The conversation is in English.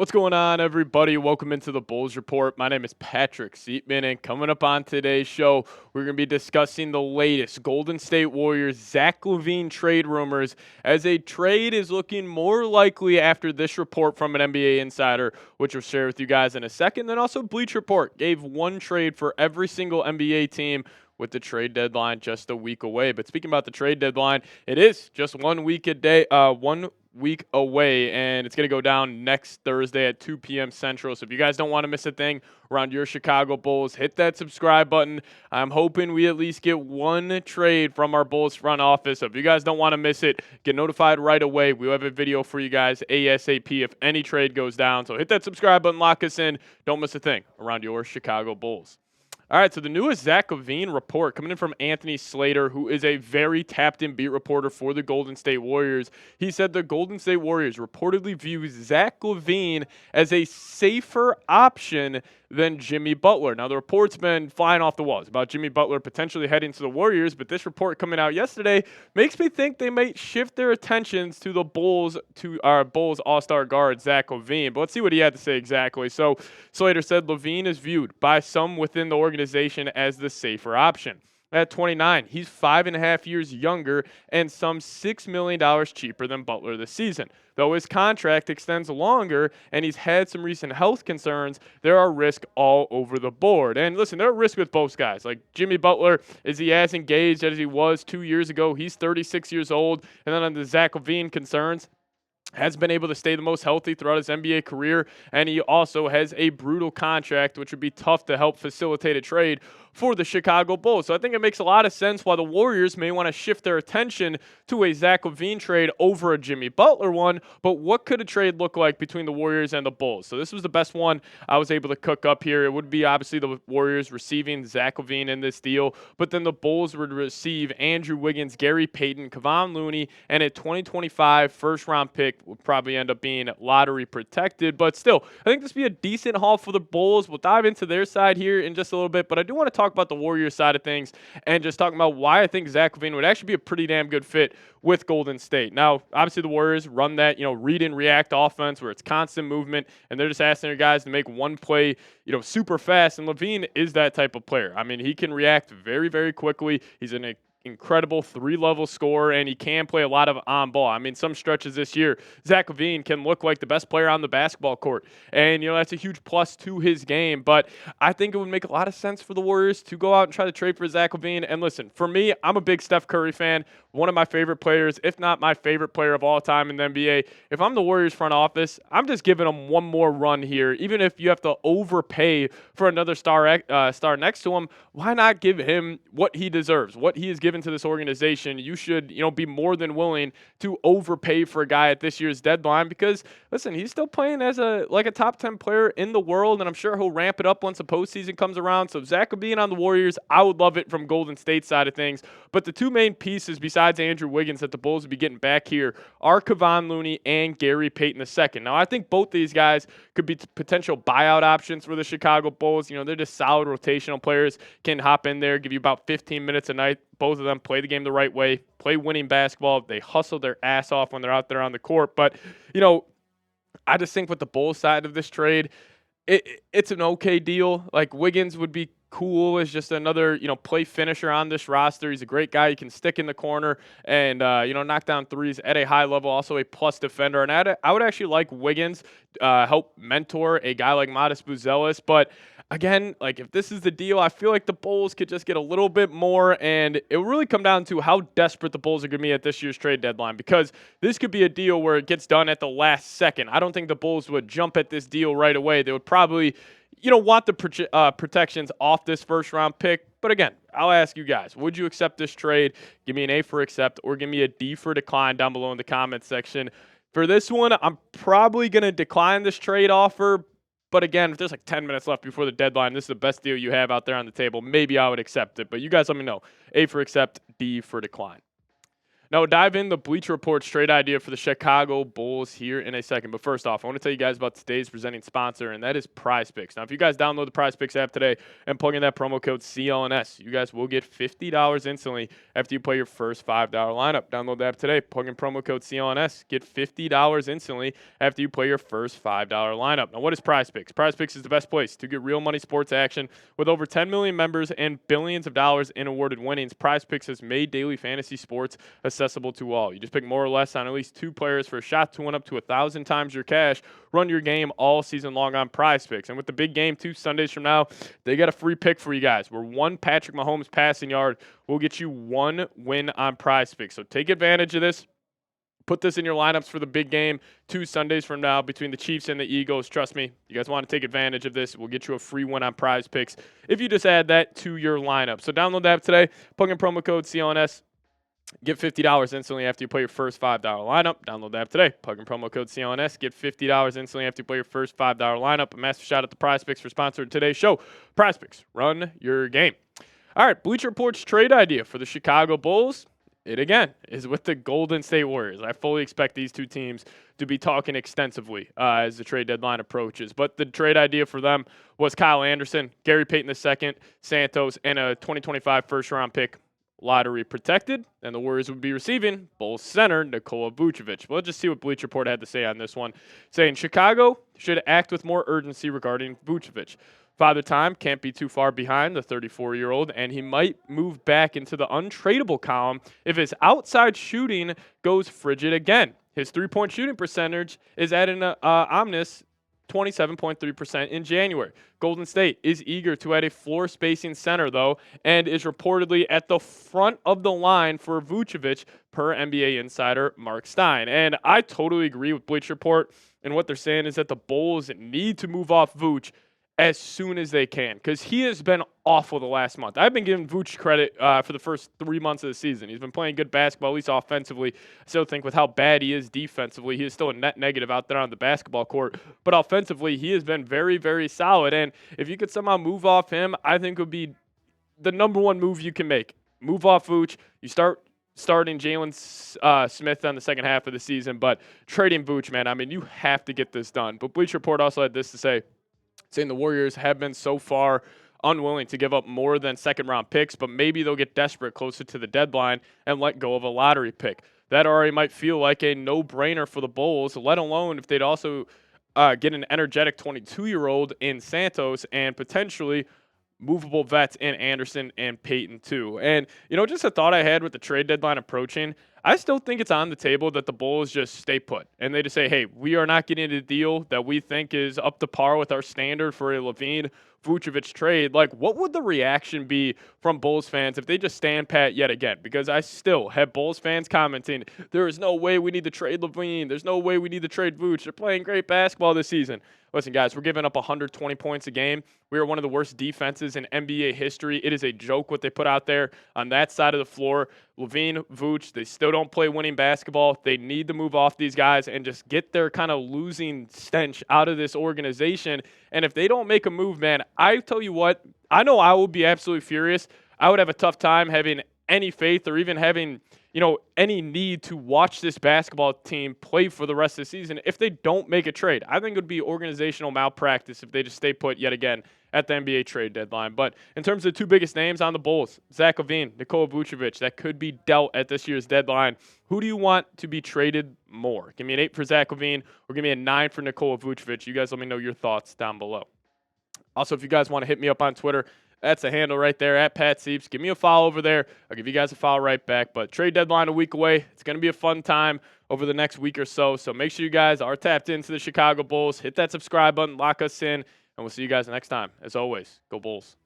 What's going on, everybody? Welcome into the Bulls Report. My name is Patrick Siepman, and coming up on today's show, we're going to be discussing the latest Golden State Warriors Zach LaVine trade rumors, as a trade is looking more likely after this report from an NBA insider, which we'll share with you guys in a second. Then also, Bleacher Report gave one trade for every single NBA team, with the trade deadline just a week away. But speaking about the trade deadline, it is just 1 week a day, 1 week away, and it's going to go down next Thursday at 2 p.m. Central. So if you guys don't want to miss a thing around your Chicago Bulls, hit that subscribe button. I'm hoping we at least get one trade from our Bulls front office. So if you guys don't want to miss it, get notified right away. We'll have a video for you guys ASAP if any trade goes down. So hit that subscribe button, lock us in. Don't miss a thing around your Chicago Bulls. All right, so the newest Zach LaVine report coming in from Anthony Slater, who is a very tapped-in beat reporter for the Golden State Warriors. He said the Golden State Warriors reportedly view Zach LaVine as a safer option than Jimmy Butler. Now, the report's been flying off the walls about Jimmy Butler potentially heading to the Warriors, but this report coming out yesterday makes me think they might shift their attentions to the Bulls, to our Bulls all-star guard, Zach LaVine. But let's see what he had to say exactly. So Slater said LaVine is viewed by some within the organization as the safer option. At 29, he's 5.5 years younger and some $6 million cheaper than Butler this season. Though his contract extends longer and he's had some recent health concerns, there are risks all over the board. And listen, there are risks with both guys. Like Jimmy Butler, is he as engaged as he was 2 years ago? He's 36 years old. And then on the Zach LaVine concerns, has been able to stay the most healthy throughout his NBA career, and he also has a brutal contract, which would be tough to help facilitate a trade for the Chicago Bulls. So I think it makes a lot of sense why the Warriors may want to shift their attention to a Zach LaVine trade over a Jimmy Butler one, but what could a trade look like between the Warriors and the Bulls? So this was the best one I was able to cook up here. It would be obviously the Warriors receiving Zach LaVine in this deal, but then the Bulls would receive Andrew Wiggins, Gary Payton, Kevon Looney, and a 2025 first-round pick would probably end up being lottery protected. But still, I think this would be a decent haul for the Bulls. We'll dive into their side here in just a little bit, but I do want to talk about the Warriors side of things and just talking about why I think Zach LaVine would actually be a pretty damn good fit with Golden State. Now, obviously the Warriors run that, read and react offense where it's constant movement, and they're just asking their guys to make one play, super fast, and LaVine is that type of player. I mean, he can react very, very quickly. He's an incredible three-level scorer, and he can play a lot of on-ball. I mean, some stretches this year, Zach LaVine can look like the best player on the basketball court, and, that's a huge plus to his game. But I think it would make a lot of sense for the Warriors to go out and try to trade for Zach LaVine. And listen, for me, I'm a big Steph Curry fan, one of my favorite players, if not my favorite player of all time in the NBA. If I'm the Warriors front office, I'm just giving him one more run here. Even if you have to overpay for another star next to him, why not give him what he deserves, what he is given to this organization? You should, be more than willing to overpay for a guy at this year's deadline, because listen, he's still playing as a top 10 player in the world, and I'm sure he'll ramp it up once the postseason comes around. So Zach being on the Warriors, I would love it from Golden State side of things. But the two main pieces besides Andrew Wiggins that the Bulls would be getting back here are Kevon Looney and Gary Payton II. Now, I think both these guys could be potential buyout options for the Chicago Bulls. They're just solid rotational players, can hop in there, give you about 15 minutes a night. Both of them play the game the right way, play winning basketball. They hustle their ass off when they're out there on the court. But, I just think with the Bulls side of this trade, it's an okay deal. Like, Wiggins would be cool as just another, play finisher on this roster. He's a great guy. He can stick in the corner and, knock down threes at a high level, also a plus defender. And I would actually like Wiggins, help mentor a guy like Modest Buzelis. But again, if this is the deal, I feel like the Bulls could just get a little bit more, and it will really come down to how desperate the Bulls are going to be at this year's trade deadline, because this could be a deal where it gets done at the last second. I don't think the Bulls would jump at this deal right away. They would probably want the protections off this first-round pick. But again, I'll ask you guys, would you accept this trade? Give me an A for accept or give me a D for decline down below in the comments section. For this one, I'm probably going to decline this trade offer. But again, if there's 10 minutes left before the deadline, this is the best deal you have out there on the table, maybe I would accept it. But you guys let me know. A for accept, D for decline. Now, we'll dive in the Bleacher Report's trade idea for the Chicago Bulls here in a second. But first off, I want to tell you guys about today's presenting sponsor, and that is Prize Picks. Now, if you guys download the Prize Picks app today and plug in that promo code CLNS, you guys will get $50 instantly after you play your first $5 lineup. Download the app today, plug in promo code CLNS, get $50 instantly after you play your first $5 lineup. Now, what is Prize Picks? Prize Picks is the best place to get real money sports action. With over 10 million members and billions of dollars in awarded winnings, Prize Picks has made daily fantasy sports accessible to all. You just pick more or less on at least 2 players for a shot to win up to 1,000 times your cash. Run your game all season long on Prize Picks. And with the big game 2 Sundays from now, they got a free pick for you guys, where 1 Patrick Mahomes passing yard will get you 1 win on Prize Picks. So take advantage of this. Put this in your lineups for the big game 2 Sundays from now between the Chiefs and the Eagles. Trust me, you guys want to take advantage of this. We'll get you a free win on Prize Picks if you just add that to your lineup. So download the app today, plug in promo code CLNS, get $50 instantly after you play your first $5 lineup. Download the app today, plug in promo code CLNS, get $50 instantly after you play your first $5 lineup. A massive shout out to Prize Picks for sponsoring today's show. Prize Picks, run your game. All right, Bleacher Report's trade idea for the Chicago Bulls. It again is with the Golden State Warriors. I fully expect these 2 teams to be talking extensively as the trade deadline approaches. But the trade idea for them was Kyle Anderson, Gary Payton II, Santos, and a 2025 first-round pick, lottery protected. And the Warriors would be receiving Bulls center Nikola Vucevic. Well, let's just see what Bleacher Report had to say on this one, saying Chicago should act with more urgency regarding Vucevic. Father Time can't be too far behind the 34-year-old, and he might move back into the untradeable column if his outside shooting goes frigid again. His three-point shooting percentage is at an ominous 27.3% in January. Golden State is eager to add a floor spacing center, though, and is reportedly at the front of the line for Vucevic, per NBA insider Mark Stein. And I totally agree with Bleacher Report, and what they're saying is that the Bulls need to move off Vuce as soon as they can, because he has been awful the last month. I've been giving Vooch credit for the first 3 months of the season. He's been playing good basketball, at least offensively. I still think with how bad he is defensively, he is still a net negative out there on the basketball court. But offensively, he has been very, very solid. And if you could somehow move off him, I think it would be the number 1 move you can make. Move off Vooch. You starting Jalen Smith on the second half of the season, but trading Vooch, man, I mean, you have to get this done. But Bleacher Report also had this to say, saying the Warriors have been so far unwilling to give up more than second-round picks, but maybe they'll get desperate closer to the deadline and let go of a lottery pick. That already might feel like a no-brainer for the Bulls, let alone if they'd also get an energetic 22-year-old in Santos and potentially movable vets in Anderson and Payton II. And, just a thought I had with the trade deadline approaching, I still think it's on the table that the Bulls just stay put. And they just say, hey, we are not getting a deal that we think is up to par with our standard for a LaVine Vucevic trade. Like, what would the reaction be from Bulls fans if they just stand pat yet again? Because I still have Bulls fans commenting, there is no way we need to trade LaVine. There's no way we need to trade Vuce. They're playing great basketball this season. Listen, guys, we're giving up 120 points a game. We are one of the worst defenses in NBA history. It is a joke what they put out there on that side of the floor. LaVine, Vuce, they still don't play winning basketball. They need to move off these guys and just get their kind of losing stench out of this organization. And if they don't make a move, man, I tell you what, I know I will be absolutely furious. I would have a tough time having any faith or even having, any need to watch this basketball team play for the rest of the season if they don't make a trade. I think it would be organizational malpractice if they just stay put yet again at the NBA trade deadline. But in terms of the 2 biggest names on the Bulls, Zach LaVine, Nikola Vucevic, that could be dealt at this year's deadline. Who do you want to be traded more? Give me an 8 for Zach LaVine or give me a 9 for Nikola Vucevic. You guys let me know your thoughts down below. Also, if you guys want to hit me up on Twitter, that's the handle right there, at Pat Sieps. Give me a follow over there. I'll give you guys a follow right back. But trade deadline a week away. It's going to be a fun time over the next week or so. So make sure you guys are tapped into the Chicago Bulls. Hit that subscribe button, lock us in, and we'll see you guys next time. As always, go Bulls.